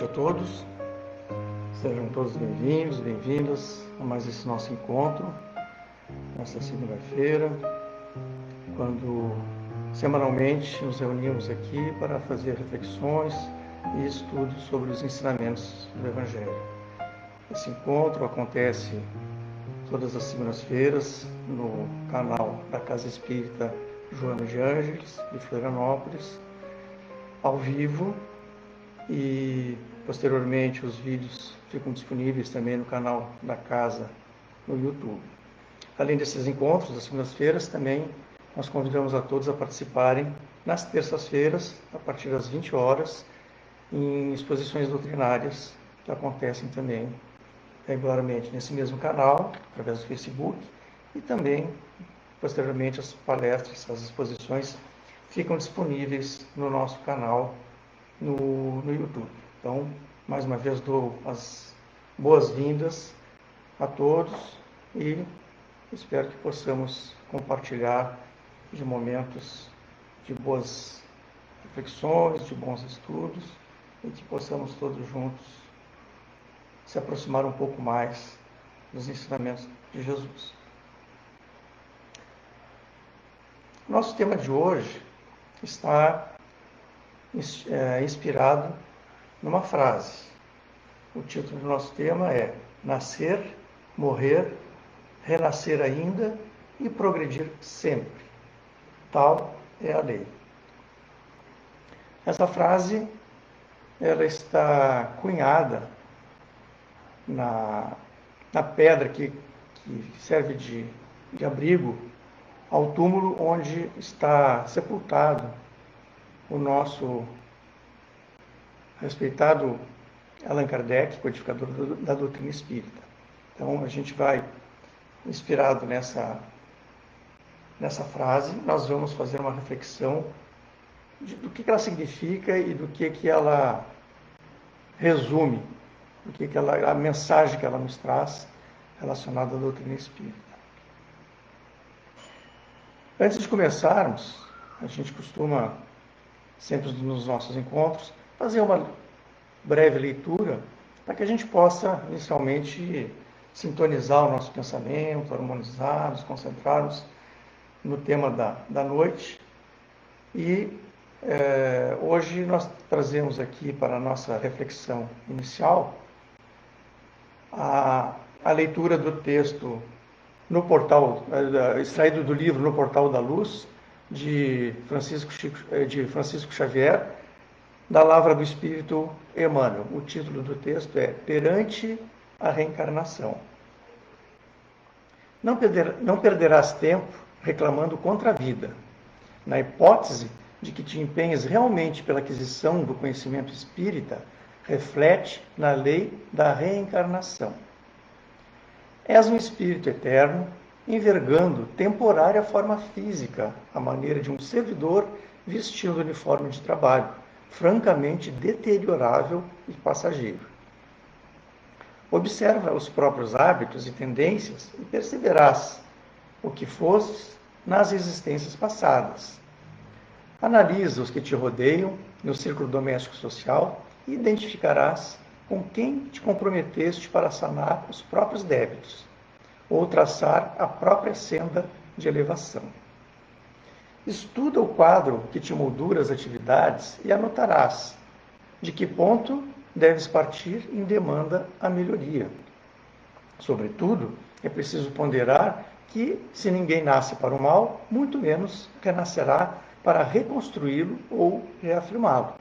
noite a todos, sejam todos bem-vindos, bem-vindas a mais esse nosso encontro, nesta segunda-feira, quando semanalmente nos reunimos aqui para fazer reflexões e estudos sobre os ensinamentos do Evangelho. Esse encontro acontece todas as segundas-feiras no canal da Casa Espírita Joana de Ângeles, de Florianópolis, ao vivo, e posteriormente os vídeos ficam disponíveis também no canal da Casa no YouTube. Além desses encontros das segundas-feiras, também nós convidamos a todos a participarem nas terças-feiras, a partir das 20 horas, em exposições doutrinárias que acontecem também regularmente nesse mesmo canal, através do Facebook, e também, posteriormente, as palestras, as exposições ficam disponíveis no nosso canal no YouTube. Então, mais uma vez, dou as boas-vindas a todos e espero que possamos compartilhar de momentos de boas reflexões, de bons estudos e que possamos todos juntos se aproximar um pouco mais dos ensinamentos de Jesus. Nosso tema de hoje está inspirado numa frase. O título do nosso tema é Nascer, Morrer, Renascer ainda e Progredir sempre. Tal é a lei. Essa frase ela está cunhada na pedra que serve de abrigo ao túmulo onde está sepultado o nosso respeitado Allan Kardec, codificador da doutrina espírita. Então, a gente vai, inspirado nessa frase, nós vamos fazer uma reflexão do que ela significa e do que ela resume, a mensagem que ela nos traz relacionada à doutrina espírita. Antes de começarmos, a gente costuma, sempre nos nossos encontros, fazer uma breve leitura para que a gente possa, inicialmente, sintonizar o nosso pensamento, harmonizar, nos concentrarmos no tema da noite. E hoje nós trazemos aqui para a nossa reflexão inicial a leitura do texto no portal, extraído do livro No Portal da Luz, de Francisco Xavier, da Lavra do Espírito Emmanuel. O título do texto é Perante a Reencarnação. Não perderás tempo reclamando contra a vida, na hipótese de que te empenhes realmente pela aquisição do conhecimento espírita, reflete na lei da reencarnação. És um espírito eterno, envergando temporária forma física, à maneira de um servidor vestindo o uniforme de trabalho, francamente deteriorável e passageiro. Observa os próprios hábitos e tendências e perceberás o que fostes nas existências passadas. Analisa os que te rodeiam no círculo doméstico social e identificarás com quem te comprometeste para sanar os próprios débitos, ou traçar a própria senda de elevação. Estuda o quadro que te moldura as atividades e anotarás de que ponto deves partir em demanda à melhoria. Sobretudo, é preciso ponderar que, se ninguém nasce para o mal, muito menos renascerá para reconstruí-lo ou reafirmá-lo.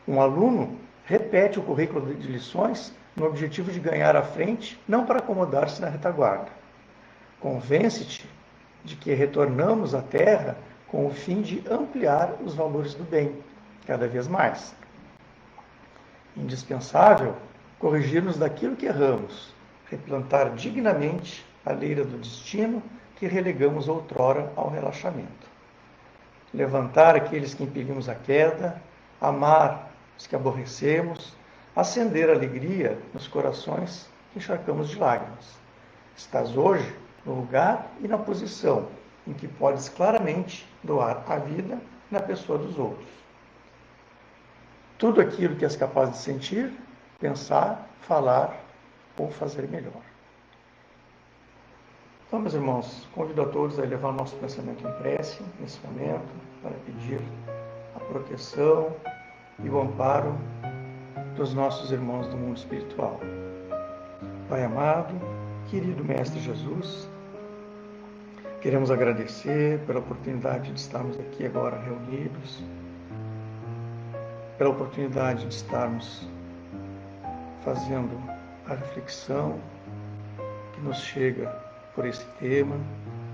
Um aluno repete o currículo de lições no objetivo de ganhar à frente, não para acomodar-se na retaguarda. Convence-te de que retornamos à Terra com o fim de ampliar os valores do bem, cada vez mais. Indispensável corrigir-nos daquilo que erramos, replantar dignamente a leira do destino que relegamos outrora ao relaxamento. Levantar aqueles que impedimos a queda, amar os que aborrecemos, acender a alegria nos corações que encharcamos de lágrimas. Estás hoje no lugar e na posição em que podes claramente doar a vida na pessoa dos outros. tudo aquilo que és capaz de sentir, pensar, falar ou fazer melhor. Então, meus irmãos, convido a todos a elevar nosso pensamento em prece nesse momento, para pedir a proteção e o amparo dos nossos irmãos do mundo espiritual. Pai amado, querido Mestre Jesus, queremos agradecer pela oportunidade de estarmos aqui agora reunidos, pela oportunidade de estarmos fazendo a reflexão que nos chega por esse tema,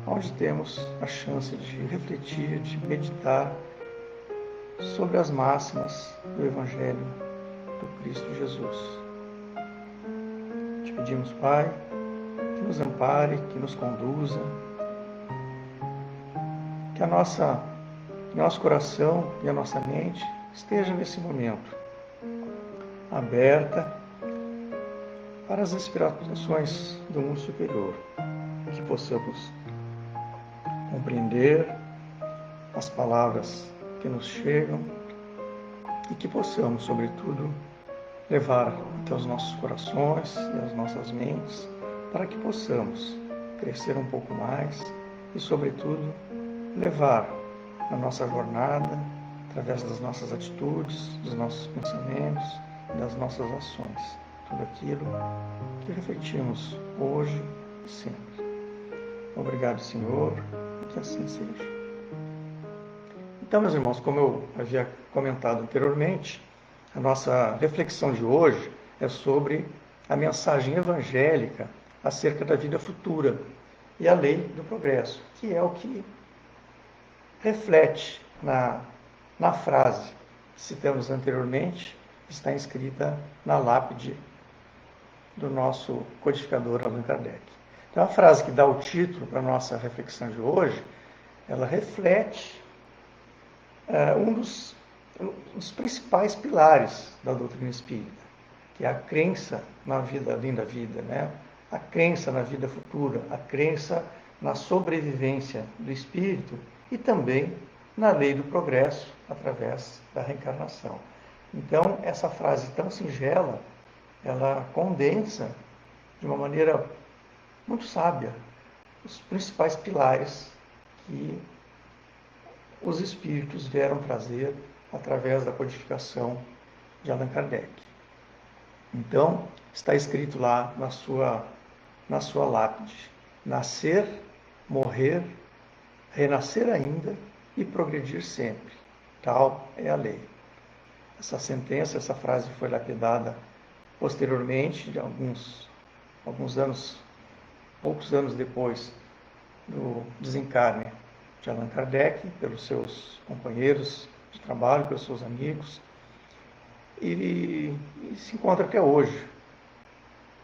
onde temos a chance de refletir, de meditar sobre as máximas do Evangelho do Cristo Jesus. Te pedimos, Pai, que nos ampare, que nos conduza, que nosso coração e a nossa mente esteja nesse momento aberta para as inspirações do mundo superior, que possamos compreender as palavras que nos chegam e que possamos, sobretudo, levar até os nossos corações e as nossas mentes para que possamos crescer um pouco mais e, sobretudo, levar a nossa jornada através das nossas atitudes, dos nossos pensamentos e das nossas ações, tudo aquilo que refletimos hoje e sempre. Obrigado, Senhor, e que assim seja. Então, meus irmãos, como eu havia comentado anteriormente, a nossa reflexão de hoje é sobre a mensagem evangélica acerca da vida futura e a lei do progresso, que é o que reflete na frase que citamos anteriormente, que está inscrita na lápide do nosso codificador Allan Kardec. Então, a frase que dá o título para a nossa reflexão de hoje, ela reflete um dos principais pilares da doutrina espírita, que é a crença na vida além da vida, né? A crença na vida futura, a crença na sobrevivência do espírito e também na lei do progresso através da reencarnação. Então, essa frase tão singela, ela condensa de uma maneira muito sábia os principais pilares que os espíritos vieram trazer através da codificação de Allan Kardec. Então, está escrito lá na sua lápide: nascer, morrer, renascer ainda e progredir sempre. Tal é a lei. Essa sentença, essa frase foi lapidada posteriormente, de alguns anos, poucos anos depois do desencarne de Allan Kardec, pelos seus companheiros de trabalho, pelos seus amigos, e se encontra até hoje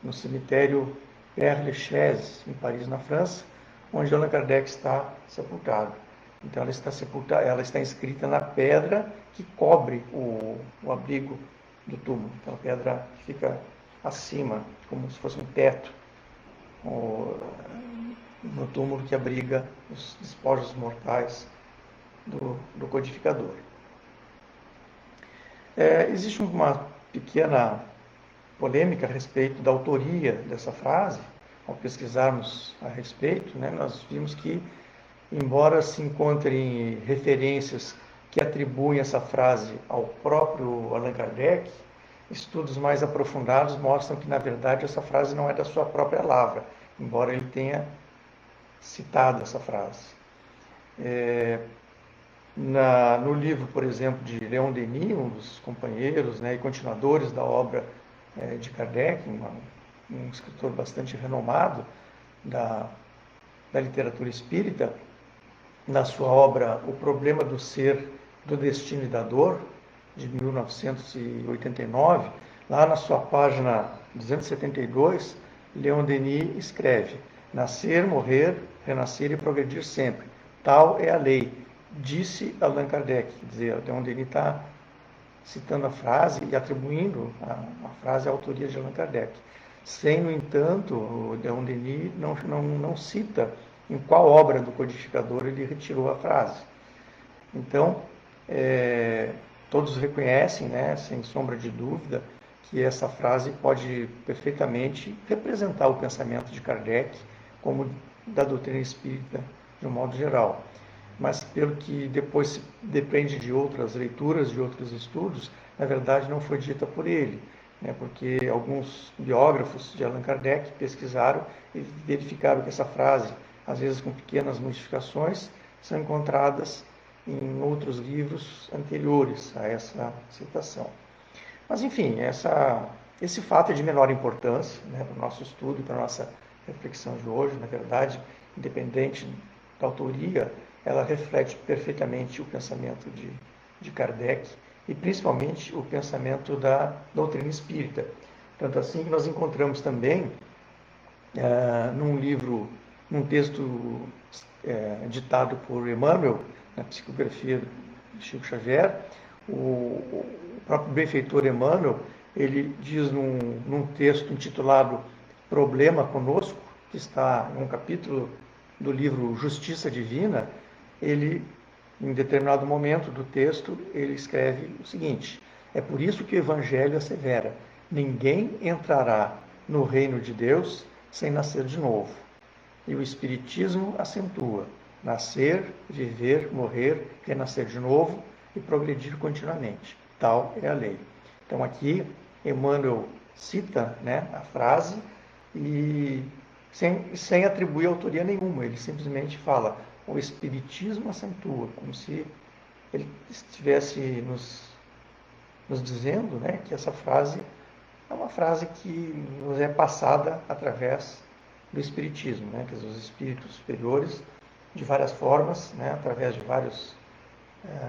no cemitério Père-Lachaise, em Paris, na França, onde Allan Kardec está sepultado. Então ela está inscrita na pedra que cobre o abrigo do túmulo. Então a pedra que fica acima, como se fosse um teto, no túmulo que abriga os despojos mortais do codificador. Existe uma pequena polêmica a respeito da autoria dessa frase. Ao pesquisarmos a respeito, nós vimos que, embora se encontrem referências que atribuem essa frase ao próprio Allan Kardec, estudos mais aprofundados mostram que, na verdade, essa frase não é da sua própria lavra, embora ele tenha citado essa frase. No livro, por exemplo, de Leon Denis, um dos companheiros e continuadores da obra de Kardec, um escritor bastante renomado da literatura espírita, na sua obra O Problema do Ser, do Destino e da Dor, de 1989, lá na sua página 272, Leon Denis escreve: nascer, morrer, renascer e progredir sempre. Tal é a lei, disse Allan Kardec. Quer dizer, Leon Denis está citando a frase e atribuindo a frase à autoria de Allan Kardec. Sem, no entanto, o Leon Denis não cita em qual obra do codificador ele retirou a frase. Então, todos reconhecem, né, sem sombra de dúvida, que essa frase pode perfeitamente representar o pensamento de Kardec, como da doutrina espírita de um modo geral. Mas pelo que depois depende de outras leituras, de outros estudos, na verdade não foi dita por ele, né, porque alguns biógrafos de Allan Kardec pesquisaram e verificaram que essa frase, às vezes com pequenas modificações, são encontradas em outros livros anteriores a essa citação. Mas, enfim, esse fato é de menor importância, né, para o nosso estudo e para a nossa reflexão de hoje. Na verdade, independente da autoria, ela reflete perfeitamente o pensamento de Kardec e principalmente o pensamento da doutrina espírita. Tanto assim que nós encontramos também num livro, num texto ditado por Emmanuel, na psicografia de Chico Xavier, o próprio benfeitor Emmanuel, ele diz num texto intitulado Problema Conosco, que está em um capítulo do livro Justiça Divina, ele, em determinado momento do texto, ele escreve o seguinte: é por isso que o Evangelho assevera: ninguém entrará no reino de Deus sem nascer de novo. E o Espiritismo acentua: nascer, viver, morrer, renascer de novo e progredir continuamente. Tal é a lei. Então aqui Emmanuel cita, né, a frase e sem atribuir autoria nenhuma. Ele simplesmente fala: o Espiritismo acentua, como se ele estivesse nos dizendo, né, que essa frase é uma frase que nos é passada através do Espiritismo, né? Quer dizer, os espíritos superiores, de várias formas, né, através de vários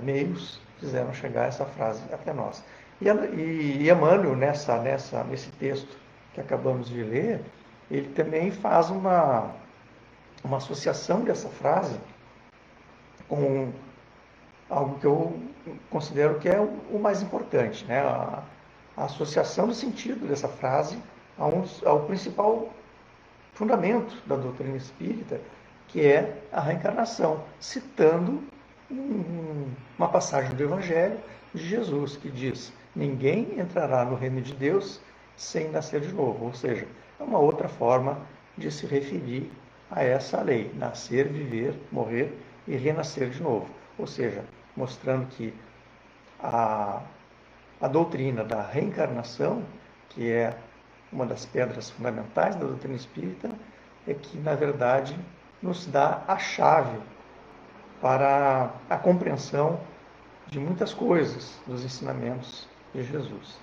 meios, fizeram chegar essa frase até nós. E Emmanuel, nesse texto que acabamos de ler, ele também faz uma associação dessa frase com algo que eu considero que é o mais importante, né? A associação do sentido dessa frase ao principal fundamento da doutrina espírita, que é a reencarnação, citando uma passagem do Evangelho de Jesus, que diz: ninguém entrará no reino de Deus sem nascer de novo. Ou seja, é uma outra forma de se referir a essa lei: nascer, viver, morrer e renascer de novo. Ou seja, mostrando que a doutrina da reencarnação, que é uma das pedras fundamentais da doutrina espírita, é que, na verdade, nos dá a chave para a compreensão de muitas coisas dos ensinamentos de Jesus.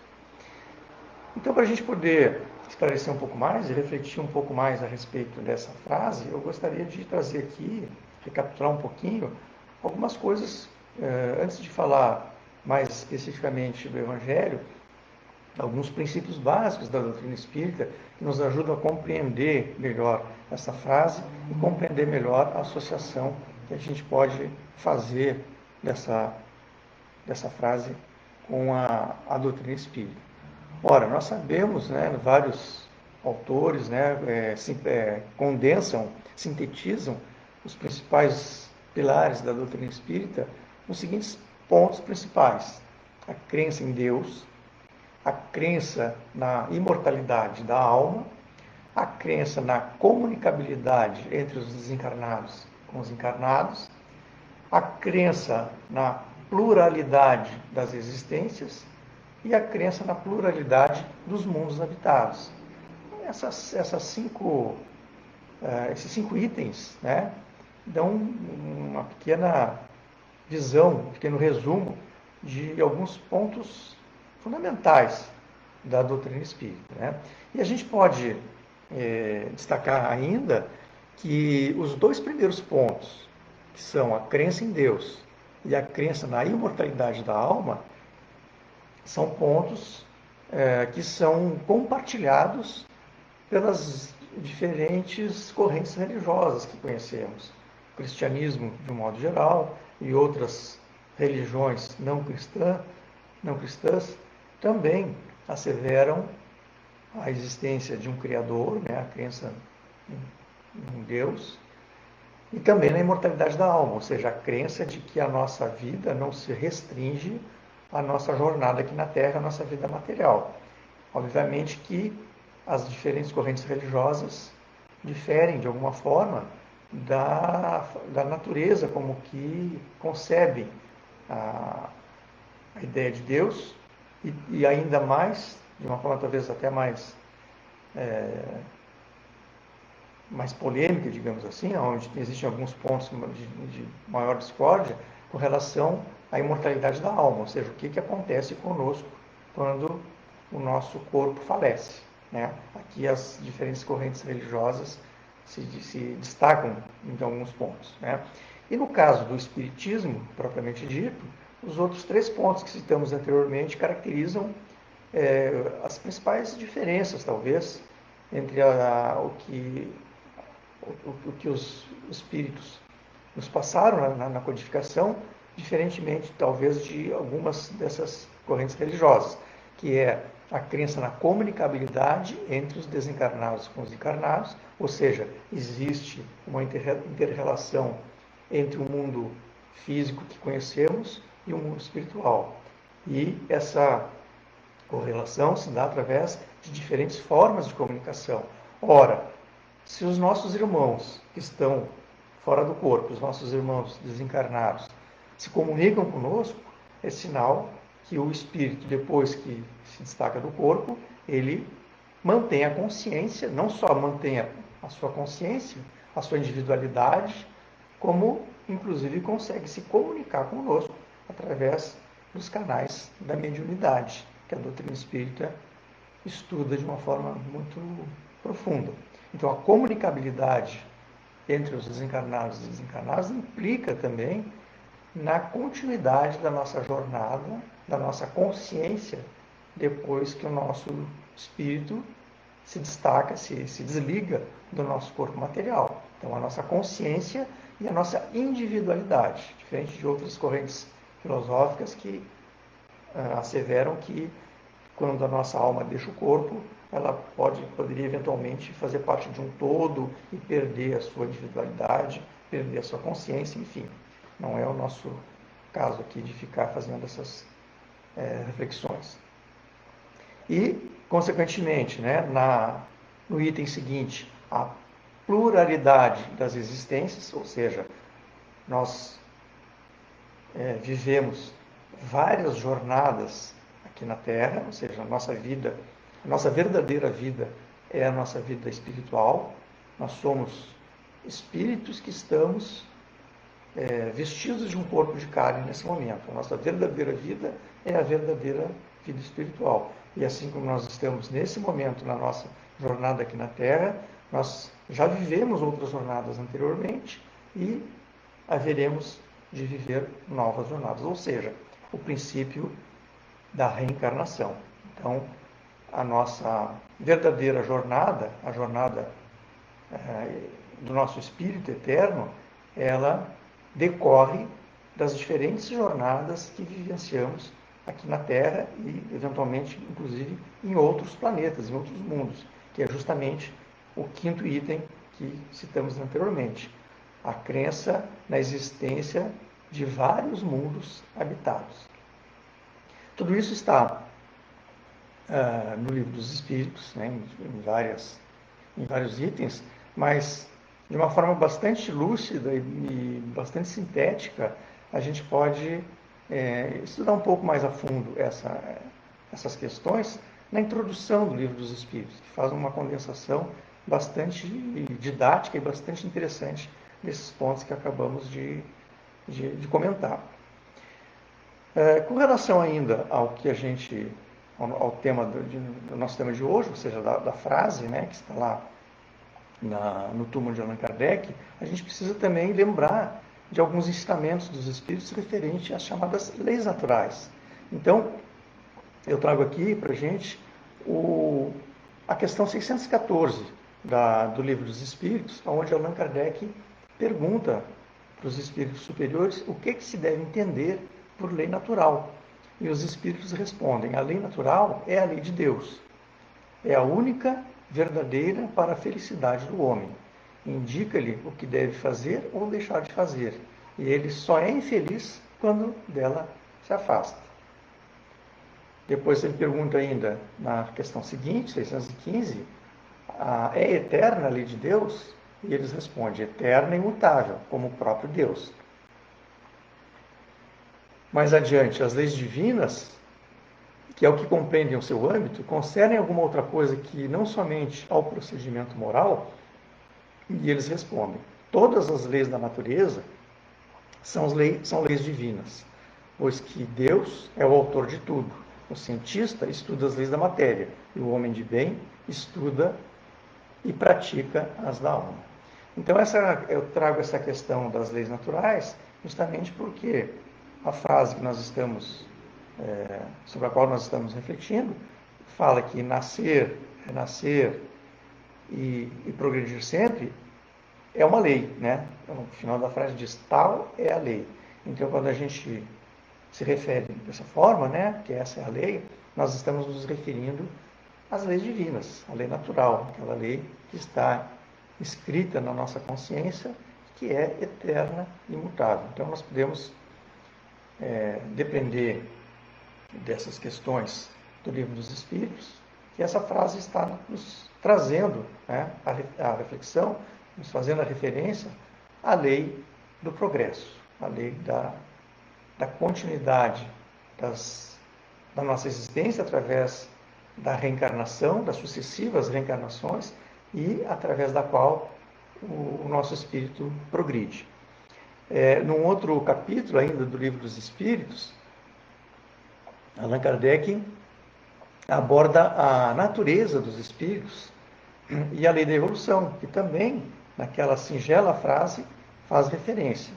Então, para a gente poder esclarecer um pouco mais e refletir um pouco mais a respeito dessa frase, eu gostaria de trazer aqui, recapitular um pouquinho, algumas coisas, antes de falar mais especificamente do Evangelho, alguns princípios básicos da doutrina espírita que nos ajudam a compreender melhor essa frase e compreender melhor a associação que a gente pode fazer dessa frase com a doutrina espírita. Ora, nós sabemos, né, vários autores, né, condensam, sintetizam os principais pilares da doutrina espírita nos seguintes pontos principais: a crença em Deus, a crença na imortalidade da alma, a crença na comunicabilidade entre os desencarnados com os encarnados, a crença na pluralidade das existências e a crença na pluralidade dos mundos habitados. Esses cinco itens, né, dão uma pequena visão, um pequeno resumo de alguns pontos fundamentais da doutrina espírita, né? E a gente pode destacar ainda que os dois primeiros pontos, que são a crença em Deus e a crença na imortalidade da alma, são pontos que são compartilhados pelas diferentes correntes religiosas que conhecemos. O cristianismo, de um modo geral, e outras religiões não cristãs, também asseveram a existência de um Criador, né, a crença em Deus, e também na imortalidade da alma, ou seja, a crença de que a nossa vida não se restringe a nossa jornada aqui na Terra, a nossa vida material. Obviamente que as diferentes correntes religiosas diferem, de alguma forma, da natureza como que concebem a ideia de Deus e ainda mais, de uma forma talvez até mais polêmica, digamos assim, onde existem alguns pontos de maior discórdia com relação à imortalidade da alma, ou seja, o que acontece conosco quando o nosso corpo falece. Né? Aqui as diferentes correntes religiosas se destacam em alguns pontos. Né? E no caso do Espiritismo, propriamente dito, os outros 3 pontos que citamos anteriormente caracterizam as principais diferenças, talvez, entre o que os espíritos nos passaram na codificação, diferentemente, talvez, de algumas dessas correntes religiosas, que é a crença na comunicabilidade entre os desencarnados com os encarnados, ou seja, existe uma inter-relação entre o mundo físico que conhecemos e o mundo espiritual. E essa correlação se dá através de diferentes formas de comunicação. Ora, se os nossos irmãos que estão fora do corpo, os nossos irmãos desencarnados, se comunicam conosco, é sinal que o espírito, depois que se destaca do corpo, ele mantém a consciência, não só mantém a sua consciência, a sua individualidade, como inclusive consegue se comunicar conosco através dos canais da mediunidade, que a doutrina espírita estuda de uma forma muito profunda. Então, a comunicabilidade entre os desencarnados e desencarnados implica também na continuidade da nossa jornada, da nossa consciência, depois que o nosso espírito se destaca, se desliga do nosso corpo material. Então, a nossa consciência e a nossa individualidade, diferente de outras correntes filosóficas que asseveram que quando a nossa alma deixa o corpo, ela poderia eventualmente fazer parte de um todo e perder a sua individualidade, perder a sua consciência, enfim. Não é o nosso caso aqui de ficar fazendo essas reflexões. E, consequentemente, né, no item seguinte, a pluralidade das existências, ou seja, nós vivemos várias jornadas aqui na Terra, ou seja, a nossa verdadeira vida é a nossa vida espiritual. Nós somos espíritos que estamos vestidos de um corpo de carne nesse momento. A nossa verdadeira vida é a verdadeira vida espiritual. E assim como nós estamos nesse momento na nossa jornada aqui na Terra, nós já vivemos outras jornadas anteriormente e haveremos de viver novas jornadas, ou seja, o princípio da reencarnação. Então, a nossa verdadeira jornada, a jornada do nosso espírito eterno, ela decorre das diferentes jornadas que vivenciamos aqui na Terra e, eventualmente, inclusive, em outros planetas, em outros mundos, que é justamente o 5º item que citamos anteriormente. A crença na existência de vários mundos habitados. Tudo isso está no Livro dos Espíritos, né, em vários itens, mas de uma forma bastante lúcida e bastante sintética, a gente pode estudar um pouco mais a fundo essas questões na introdução do Livro dos Espíritos, que faz uma condensação bastante didática e bastante interessante desses pontos que acabamos de comentar. Com relação ainda ao tema do nosso tema de hoje, ou seja, da frase, né, que está lá no túmulo de Allan Kardec, a gente precisa também lembrar de alguns ensinamentos dos espíritos referentes às chamadas leis naturais. Então, eu trago aqui para a gente a questão 614 do Livro dos Espíritos, onde Allan Kardec pergunta para os espíritos superiores o que se deve entender por lei natural. E os espíritos respondem: a lei natural é a lei de Deus. É a única verdadeira para a felicidade do homem. Indica-lhe o que deve fazer ou deixar de fazer. E ele só é infeliz quando dela se afasta. Depois ele pergunta ainda, na questão seguinte, 615, é eterna a lei de Deus? E eles respondem, eterna e imutável, como o próprio Deus. Mais adiante, as leis divinas, que é o que compreendem o seu âmbito, concernem alguma outra coisa que não somente ao procedimento moral? E eles respondem, todas as leis da natureza são leis divinas, pois que Deus é o autor de tudo. O cientista estuda as leis da matéria, e o homem de bem estuda e pratica as da alma. Então, eu trago essa questão das leis naturais justamente porque a frase que nós estamos, sobre a qual nós estamos refletindo, fala que nascer, renascer e progredir sempre é uma lei, né? No final da frase diz, tal é a lei. Então, quando a gente se refere dessa forma, né, que essa é a lei, nós estamos nos referindo às leis divinas, a lei natural, aquela lei que está escrita na nossa consciência, que é eterna e imutável. Então, nós podemos depender dessas questões do Livro dos Espíritos, que essa frase está nos trazendo, né, a reflexão, nos fazendo a referência à lei do progresso, à lei da continuidade da nossa existência através da reencarnação, das sucessivas reencarnações e através da qual o nosso espírito progride. Num outro capítulo ainda do Livro dos Espíritos, Allan Kardec aborda a natureza dos espíritos e a lei da evolução, que também, naquela singela frase, faz referência.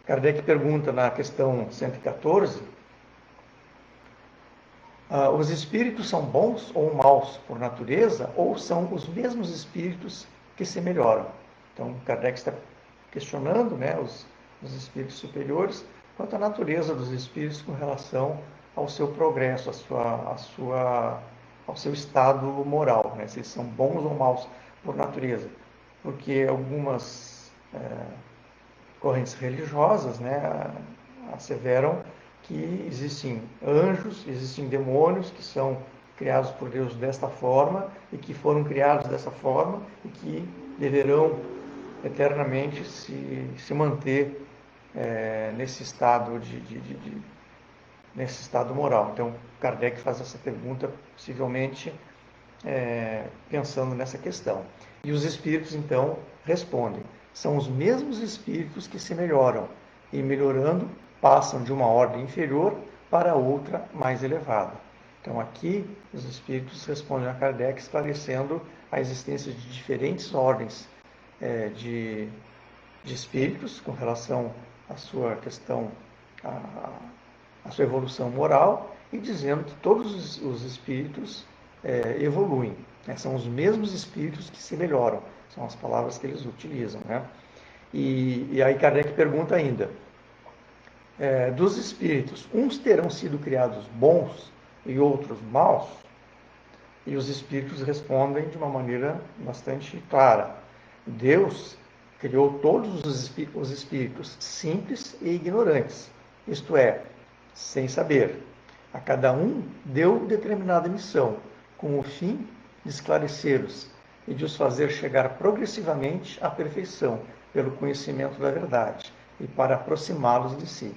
Kardec pergunta na questão 114, os espíritos são bons ou maus por natureza, ou são os mesmos espíritos que se melhoram? Então, Kardec está questionando, né, os espíritos superiores quanto à natureza dos espíritos com relação ao seu progresso, ao seu estado moral, né, se eles são bons ou maus por natureza. Porque algumas correntes religiosas, né, asseveram que existem anjos, existem demônios que são criados por Deus desta forma e que foram criados dessa forma e que deverão eternamente se manter nesse estado nesse estado moral. Então, Kardec faz essa pergunta, possivelmente pensando nessa questão. E os espíritos, então, respondem. São os mesmos espíritos que se melhoram e, melhorando, passam de uma ordem inferior para outra mais elevada. Então, aqui, os espíritos respondem a Kardec, esclarecendo a existência de diferentes ordens de espíritos com relação à sua questão, à sua evolução moral, e dizendo que todos os espíritos evoluem. Né? São os mesmos espíritos que se melhoram. São as palavras que eles utilizam. Né? E aí Kardec pergunta ainda, dos espíritos, uns terão sido criados bons e outros maus? E os espíritos respondem de uma maneira bastante clara. Deus criou todos os espíritos simples e ignorantes, isto é, sem saber. A cada um deu determinada missão, com o fim de esclarecê-los e de os fazer chegar progressivamente à perfeição, pelo conhecimento da verdade, e para aproximá-los de si.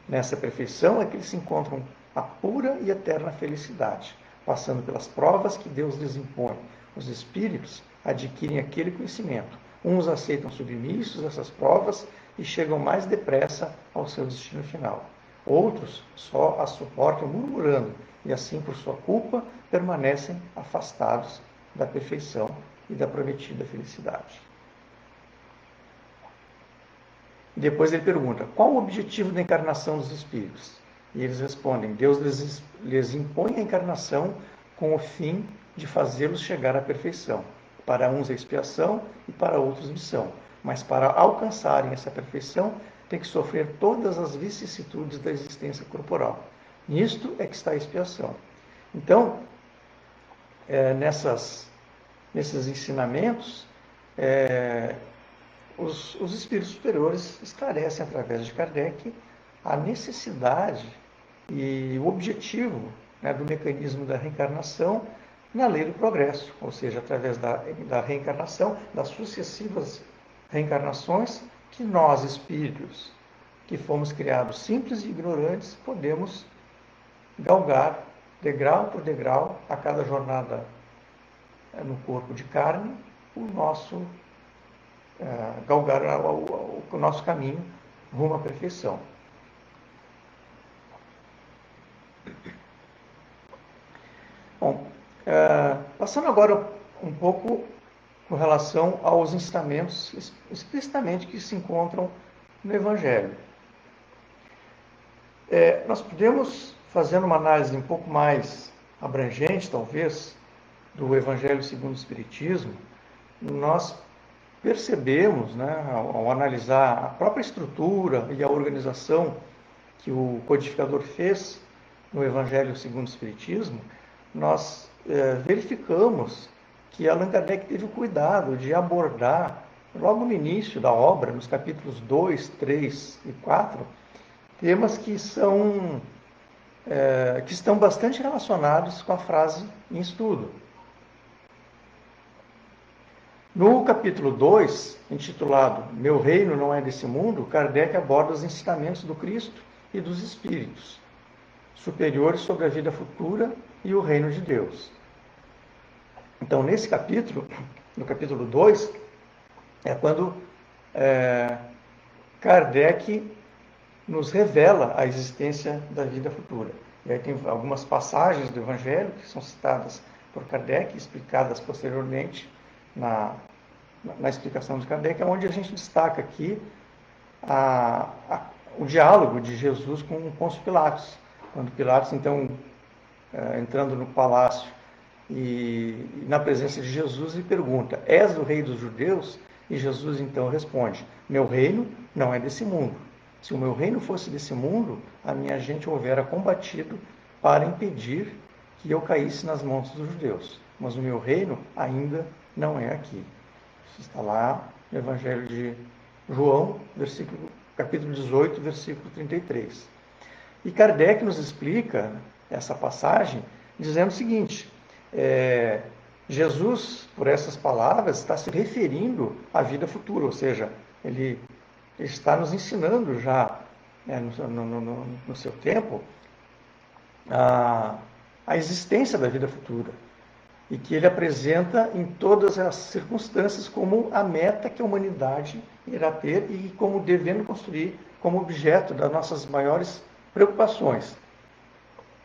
Nessa perfeição é que eles se encontram a pura e eterna felicidade, passando pelas provas que Deus lhes impõe. Os espíritos adquirem aquele conhecimento. Uns aceitam submissos essas provas e chegam mais depressa ao seu destino final. Outros só as suportam murmurando e assim, por sua culpa, permanecem afastados da perfeição e da prometida felicidade. Depois ele pergunta, qual o objetivo da encarnação dos espíritos? E eles respondem, Deus lhes impõe a encarnação com o fim de fazê-los chegar à perfeição. Para uns é expiação e para outros missão. Mas para alcançarem essa perfeição, tem que sofrer todas as vicissitudes da existência corporal. Nisto é que está a expiação. Então, nesses ensinamentos, os espíritos superiores esclarecem através de Kardec a necessidade e o objetivo né, do mecanismo da reencarnação na lei do progresso, ou seja, através da reencarnação, das sucessivas reencarnações, que nós, espíritos, que fomos criados simples e ignorantes, podemos galgar, degrau por degrau, a cada jornada no corpo de carne, o nosso galgar o nosso caminho rumo à perfeição. Bom, passando agora um pouco com relação aos ensinamentos explicitamente que se encontram no Evangelho. Nós podemos, fazendo uma análise um pouco mais abrangente, talvez, do Evangelho segundo o Espiritismo, nós percebemos, né, ao analisar a própria estrutura e a organização que o codificador fez no Evangelho segundo o Espiritismo, nós verificamos que Allan Kardec teve o cuidado de abordar, logo no início da obra, nos capítulos 2, 3 e 4, temas que estão bastante relacionados com a frase em estudo. No capítulo 2, intitulado Meu Reino Não É Desse Mundo, Kardec aborda os ensinamentos do Cristo e dos Espíritos superiores sobre a vida futura e o reino de Deus. Então, nesse capítulo, no capítulo 2, é quando Kardec nos revela a existência da vida futura. E aí tem algumas passagens do Evangelho que são citadas por Kardec, explicadas posteriormente na explicação de Kardec, onde a gente destaca aqui o diálogo de Jesus com Pôncio Pilatos. Quando Pilatos, então, entrando no palácio e na presença de Jesus, lhe pergunta: És o rei dos judeus? E Jesus então responde: Meu reino não é desse mundo. Se o meu reino fosse desse mundo, a minha gente houvera combatido para impedir que eu caísse nas mãos dos judeus. Mas o meu reino ainda não é aqui. Isso está lá no Evangelho de João, capítulo 18, versículo 33. E Kardec nos explica essa passagem dizendo o seguinte: Jesus, por essas palavras, está se referindo à vida futura, ou seja, ele está nos ensinando já, no seu tempo, a existência da vida futura, e que ele apresenta em todas as circunstâncias como a meta que a humanidade irá ter e como devendo construir como objeto das nossas maiores preocupações.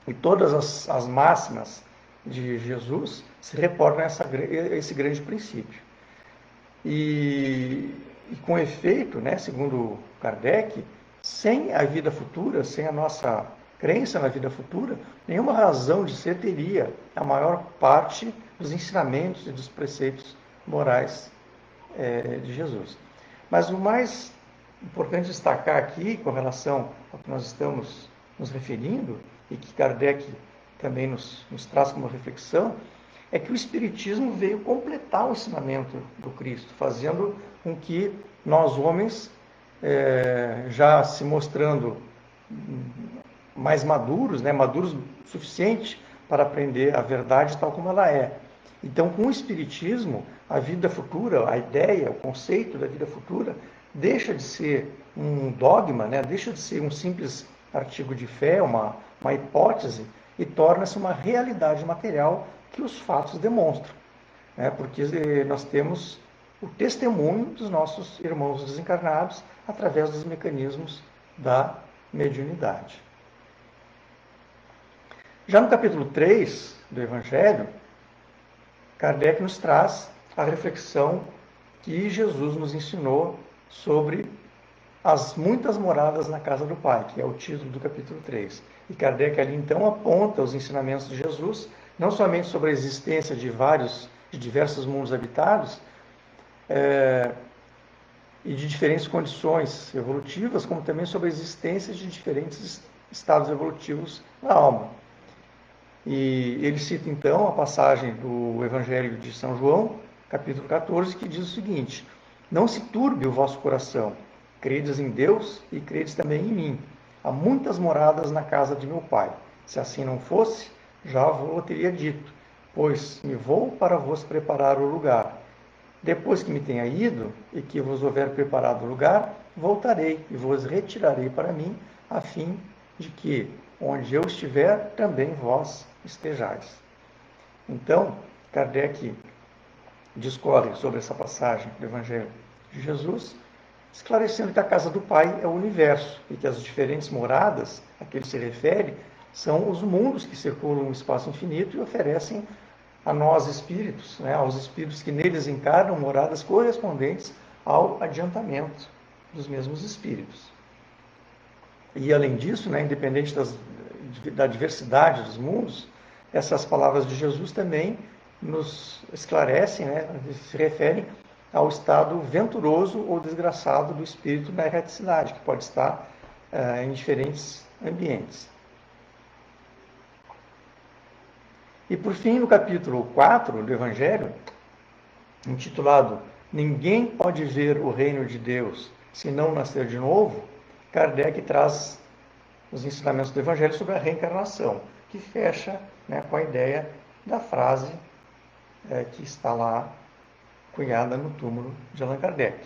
E todas as máximas de Jesus se reportam a esse grande princípio. E com efeito, né, segundo Kardec, sem a vida futura, sem a nossa crença na vida futura, nenhuma razão de ser teria a maior parte dos ensinamentos e dos preceitos morais de Jesus. Mas o mais importante destacar aqui, com relação ao que nós estamos nos referindo, e que Kardec também nos traz como reflexão, é que o Espiritismo veio completar o ensinamento do Cristo, fazendo com que nós, homens, já se mostrando mais maduros, maduros o suficiente para aprender a verdade tal como ela é. Então, com o Espiritismo, a vida futura, a ideia, o conceito da vida futura, deixa de ser um dogma, deixa de ser um simples artigo de fé, uma hipótese, e torna-se uma realidade material que os fatos demonstram. Porque nós temos o testemunho dos nossos irmãos desencarnados através dos mecanismos da mediunidade. Já no capítulo 3 do Evangelho, Kardec nos traz a reflexão que Jesus nos ensinou sobre as muitas moradas na casa do Pai, que é o título do capítulo 3. E Kardec ali então aponta os ensinamentos de Jesus, não somente sobre a existência de diversos mundos habitados, e de diferentes condições evolutivas, como também sobre a existência de diferentes estados evolutivos na alma. E ele cita então a passagem do Evangelho de São João, capítulo 14, que diz o seguinte: Não se turbe o vosso coração, credes em Deus e credes também em mim. Há muitas moradas na casa de meu Pai. Se assim não fosse, já vou teria dito, pois me vou para vos preparar o lugar. Depois que me tenha ido e que vos houver preparado o lugar, voltarei e vos retirarei para mim, a fim de que, onde eu estiver, também vós estejais. Então, Kardec discorre sobre essa passagem do Evangelho de Jesus, esclarecendo que a casa do Pai é o universo e que as diferentes moradas a que ele se refere são os mundos que circulam o espaço infinito e oferecem a nós espíritos, né, aos espíritos que neles encarnam, moradas correspondentes ao adiantamento dos mesmos espíritos. E além disso, né, independente da diversidade dos mundos, essas palavras de Jesus também nos esclarecem, né, se referem ao estado venturoso ou desgraçado do espírito na erraticidade, que pode estar em diferentes ambientes. E por fim, no capítulo 4 do Evangelho, intitulado Ninguém pode ver o reino de Deus se não nascer de novo, Kardec traz os ensinamentos do Evangelho sobre a reencarnação, que fecha, né, com a ideia da frase que está lá cunhada no túmulo de Allan Kardec.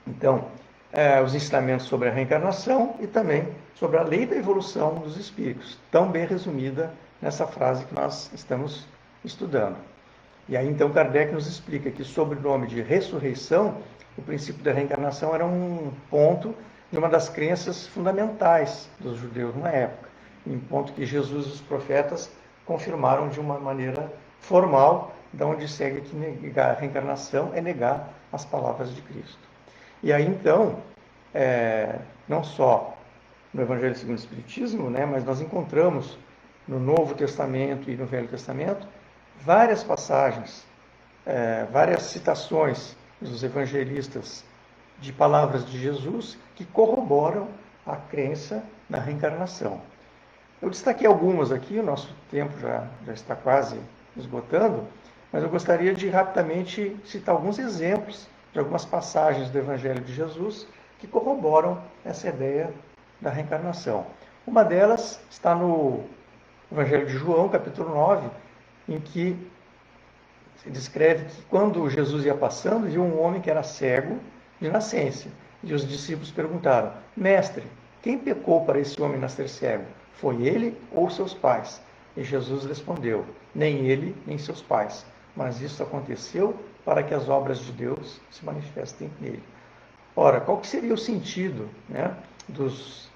Então, os ensinamentos sobre a reencarnação e também sobre a lei da evolução dos espíritos, tão bem resumida nessa frase que nós estamos estudando. E aí então Kardec nos explica que sob o nome de ressurreição, o princípio da reencarnação era um ponto de uma das crenças fundamentais dos judeus na época, um ponto que Jesus e os profetas confirmaram de uma maneira formal, da onde segue que negar a reencarnação é negar as palavras de Cristo. E aí então, não só no Evangelho segundo o Espiritismo, né, mas nós encontramos no Novo Testamento e no Velho Testamento várias passagens, várias citações dos evangelistas de palavras de Jesus que corroboram a crença na reencarnação. Eu destaquei algumas aqui, o nosso tempo já está quase esgotando, mas eu gostaria de rapidamente citar alguns exemplos de algumas passagens do Evangelho de Jesus que corroboram essa ideia da reencarnação. Uma delas está no Evangelho de João, capítulo 9, em que se descreve que quando Jesus ia passando, viu um homem que era cego de nascença. E os discípulos perguntaram: Mestre, quem pecou para esse homem nascer cego? Foi ele ou seus pais? E Jesus respondeu: Nem ele, nem seus pais. Mas isso aconteceu para que as obras de Deus se manifestem nele. Ora, qual que seria o sentido, né, dos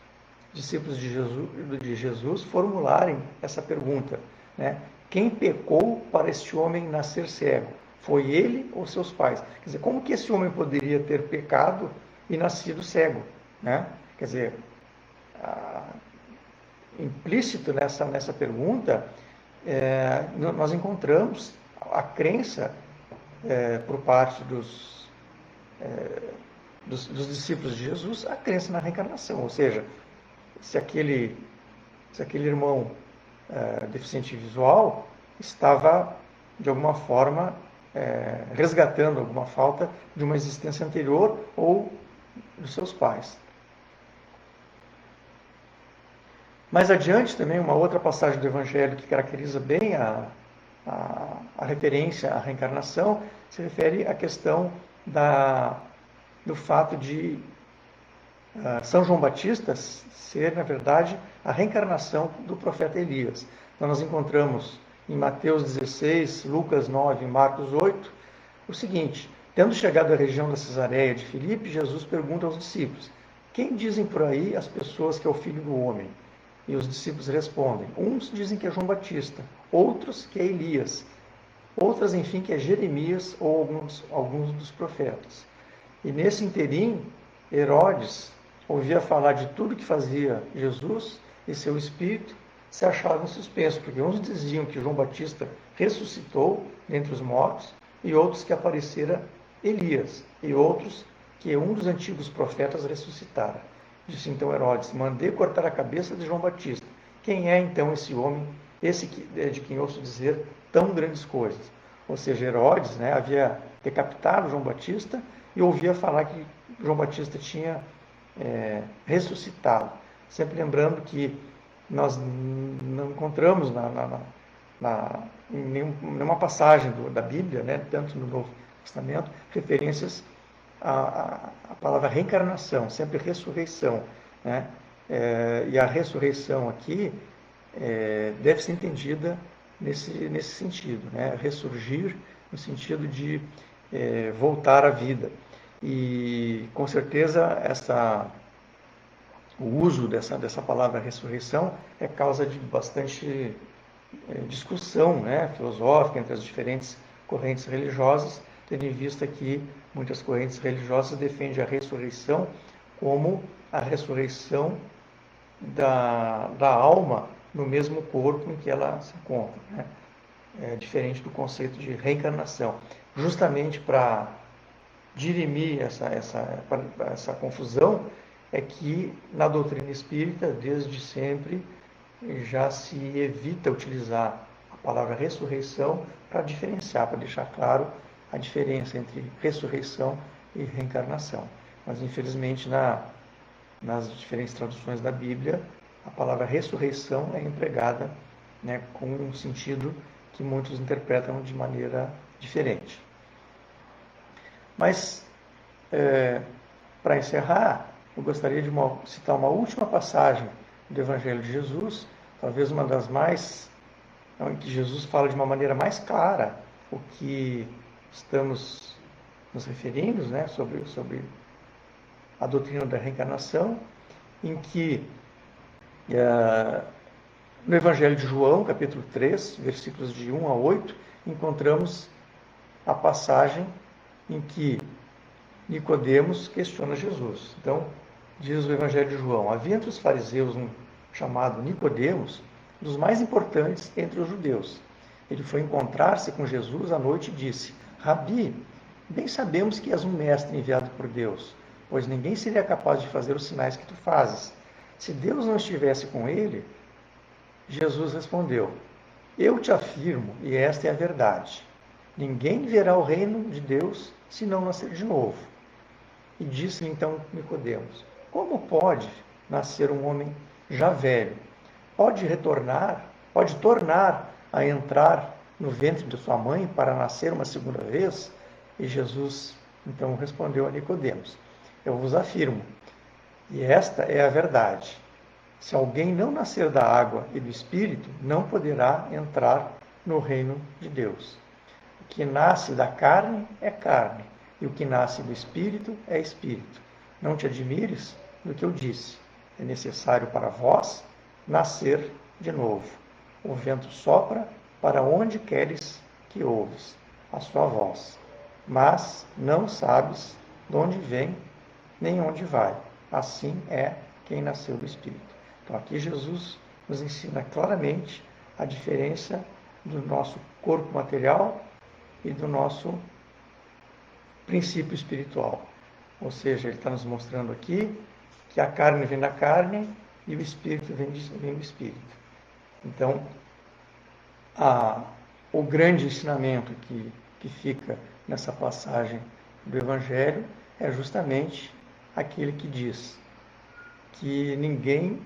discípulos de Jesus formularem essa pergunta, né? Quem pecou para este homem nascer cego? Foi ele ou seus pais? Quer dizer, como que esse homem poderia ter pecado e nascido cego, né? Quer dizer, implícito nessa pergunta, nós encontramos a crença por parte dos discípulos de Jesus, a crença na reencarnação, ou seja, se aquele irmão deficiente visual estava, de alguma forma, resgatando alguma falta de uma existência anterior ou dos seus pais. Mais adiante, também, uma outra passagem do Evangelho que caracteriza bem a referência à reencarnação se refere à questão do fato de São João Batista ser, na verdade, a reencarnação do profeta Elias. Então, nós encontramos em Mateus 16, Lucas 9 e Marcos 8, o seguinte: tendo chegado à região da Cesareia de Filipe, Jesus pergunta aos discípulos: quem dizem por aí as pessoas que é o Filho do Homem? E os discípulos respondem: uns dizem que é João Batista, outros que é Elias, outras, enfim, que é Jeremias ou alguns dos profetas. E nesse interim, Herodes ouvia falar de tudo que fazia Jesus e seu espírito se achava em suspenso, porque uns diziam que João Batista ressuscitou dentre os mortos, e outros que aparecera Elias, e outros que um dos antigos profetas ressuscitara. Disse então Herodes: mandei cortar a cabeça de João Batista. Quem é então esse homem, esse de quem ouço dizer tão grandes coisas? Ou seja, Herodes, né, havia decapitado João Batista e ouvia falar que João Batista tinha ressuscitado. Sempre lembrando que nós não encontramos em nenhuma passagem da Bíblia, né, tanto no Novo Testamento, referências à palavra reencarnação, sempre ressurreição, né? E a ressurreição aqui deve ser entendida nesse sentido, né? Ressurgir no sentido de voltar à vida. E com certeza o uso dessa palavra ressurreição é causa de bastante discussão, né, filosófica entre as diferentes correntes religiosas, tendo em vista que muitas correntes religiosas defendem a ressurreição como a ressurreição da alma no mesmo corpo em que ela se encontra, né? Diferente do conceito de reencarnação. Justamente para dirimir essa confusão, é que na doutrina espírita, desde sempre, já se evita utilizar a palavra ressurreição para diferenciar, para deixar claro a diferença entre ressurreição e reencarnação. Mas, infelizmente, nas diferentes traduções da Bíblia, a palavra ressurreição é empregada, né, com um sentido que muitos interpretam de maneira diferente. Mas, para encerrar, eu gostaria de citar uma última passagem do Evangelho de Jesus, talvez uma das mais, em que Jesus fala de uma maneira mais clara o que estamos nos referindo, né, sobre a doutrina da reencarnação, em que no Evangelho de João, capítulo 3, versículos de 1 a 8, encontramos a passagem em que Nicodemos questiona Jesus. Então, diz o Evangelho de João: havia entre os fariseus um chamado Nicodemos, dos mais importantes entre os judeus. Ele foi encontrar-se com Jesus à noite e disse: Rabi, bem sabemos que és um mestre enviado por Deus, pois ninguém seria capaz de fazer os sinais que tu fazes, se Deus não estivesse com ele. Jesus respondeu: eu te afirmo, e esta é a verdade, ninguém verá o reino de Deus se não nascer de novo. E disse-lhe então Nicodemos: como pode nascer um homem já velho? Pode tornar a entrar no ventre de sua mãe para nascer uma segunda vez? E Jesus então respondeu a Nicodemos: eu vos afirmo, e esta é a verdade, se alguém não nascer da água e do Espírito, não poderá entrar no reino de Deus. O que nasce da carne é carne, e o que nasce do Espírito é Espírito. Não te admires do que eu disse. É necessário para vós nascer de novo. O vento sopra para onde queres que ouves a sua voz, mas não sabes de onde vem nem onde vai. Assim é quem nasceu do Espírito. Então aqui Jesus nos ensina claramente a diferença do nosso corpo material e do nosso princípio espiritual. Ou seja, ele está nos mostrando aqui que a carne vem da carne e o Espírito vem do Espírito. Então, o grande ensinamento que fica nessa passagem do Evangelho é justamente aquele que diz que ninguém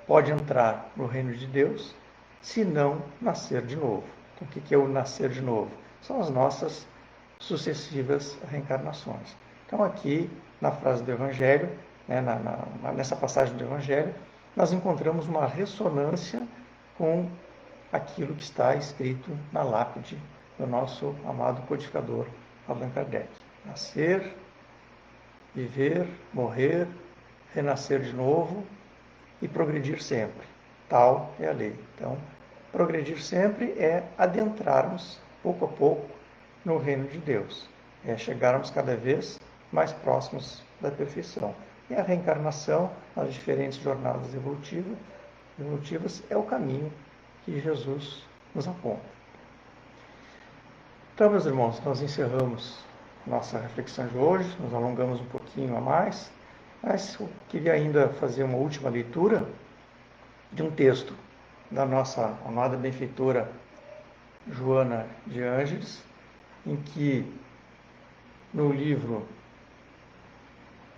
pode entrar no reino de Deus se não nascer de novo. Então, o que é o nascer de novo? São as nossas sucessivas reencarnações. Então, aqui, na frase do Evangelho, né, nessa passagem do Evangelho, nós encontramos uma ressonância com aquilo que está escrito na lápide do nosso amado codificador Allan Kardec. Nascer, viver, morrer, renascer de novo e progredir sempre. Tal é a lei. Então, progredir sempre é adentrarmos, pouco a pouco, no reino de Deus. É chegarmos cada vez mais próximos da perfeição. E a reencarnação, as diferentes jornadas evolutivas, é o caminho que Jesus nos aponta. Então, meus irmãos, nós encerramos nossa reflexão de hoje, nos alongamos um pouquinho a mais, mas eu queria ainda fazer uma última leitura de um texto da nossa amada benfeitora Joana de Ângeles, em que no livro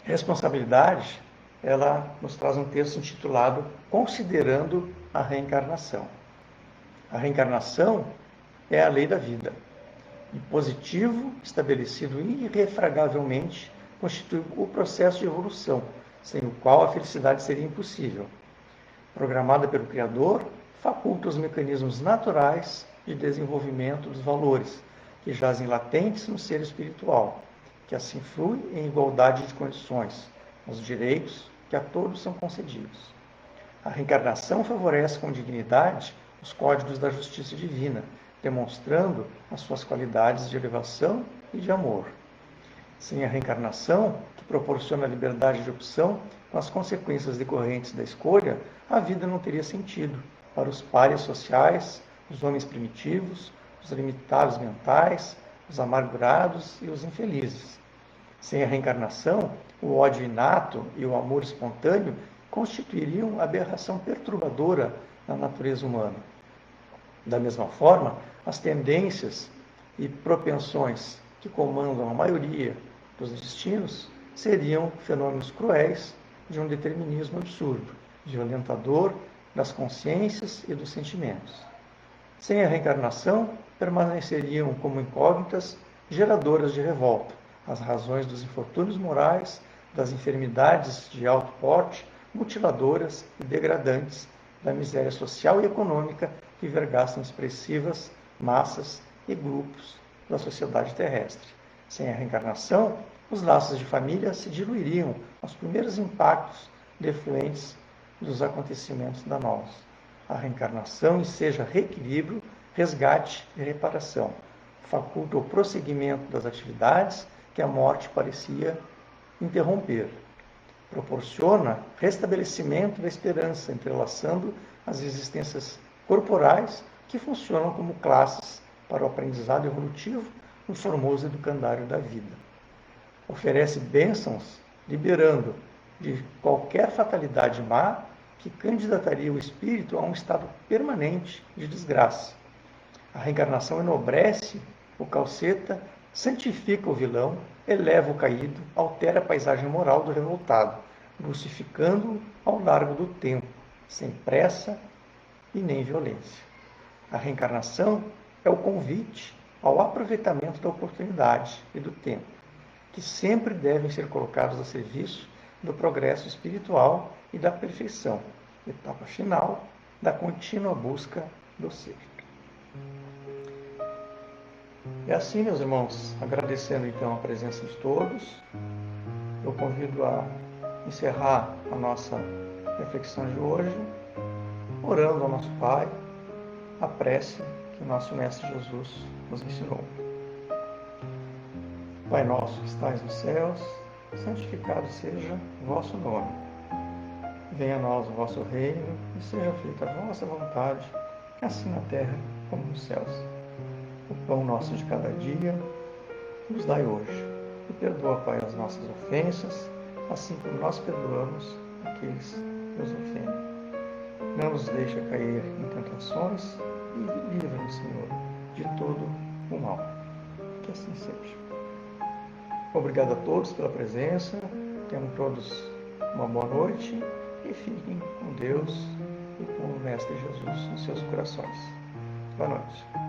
Responsabilidade, ela nos traz um texto intitulado Considerando a Reencarnação. A reencarnação é a lei da vida. E positivo, estabelecido irrefragavelmente, constitui o processo de evolução, sem o qual a felicidade seria impossível. Programada pelo Criador, faculta os mecanismos naturais de desenvolvimento dos valores, que jazem latentes no ser espiritual, que assim flui em igualdade de condições, nos direitos que a todos são concedidos. A reencarnação favorece com dignidade os códigos da justiça divina, demonstrando as suas qualidades de elevação e de amor. Sem a reencarnação, que proporciona a liberdade de opção com as consequências decorrentes da escolha, a vida não teria sentido para os párias sociais, os homens primitivos, os limitados mentais, os amargurados e os infelizes. Sem a reencarnação, o ódio inato e o amor espontâneo constituiriam aberração perturbadora na natureza humana. Da mesma forma, as tendências e propensões que comandam a maioria dos destinos seriam fenômenos cruéis de um determinismo absurdo, violentador das consciências e dos sentimentos. Sem a reencarnação, permaneceriam como incógnitas geradoras de revolta as razões dos infortúnios morais, das enfermidades de alto porte, mutiladoras e degradantes, da miséria social e econômica que vergassam expressivas massas e grupos da sociedade terrestre. Sem a reencarnação, os laços de família se diluiriam aos primeiros impactos defluentes dos acontecimentos danosos. A reencarnação enseja reequilíbrio, resgate e reparação. Faculta o prosseguimento das atividades que a morte parecia interromper. Proporciona restabelecimento da esperança, entrelaçando as existências corporais que funcionam como classes para o aprendizado evolutivo no formoso educandário da vida. Oferece bênçãos, liberando de qualquer fatalidade má que candidataria o espírito a um estado permanente de desgraça. A reencarnação enobrece o calceta, santifica o vilão, eleva o caído, altera a paisagem moral do revoltado, lucificando-o ao largo do tempo, sem pressa e nem violência. A reencarnação é o convite ao aproveitamento da oportunidade e do tempo, que sempre devem ser colocados a serviço do progresso espiritual e da perfeição, etapa final da contínua busca do ser. É assim, meus irmãos, agradecendo então a presença de todos, eu convido a encerrar a nossa reflexão de hoje, orando ao nosso Pai, a prece que o nosso Mestre Jesus nos ensinou. Pai nosso que estais nos céus, santificado seja o vosso nome. Venha a nós o vosso reino e seja feita a vossa vontade, assim na terra como nos céus. O pão nosso de cada dia nos dai hoje. E perdoa, Pai, as nossas ofensas, assim como nós perdoamos aqueles que nos ofendem. Não nos deixa cair em tentações e livra-nos, Senhor, de todo o mal. Que assim seja. Obrigado a todos pela presença. Tenham todos uma boa noite e fiquem com Deus e com o Mestre Jesus nos seus corações. Boa noite.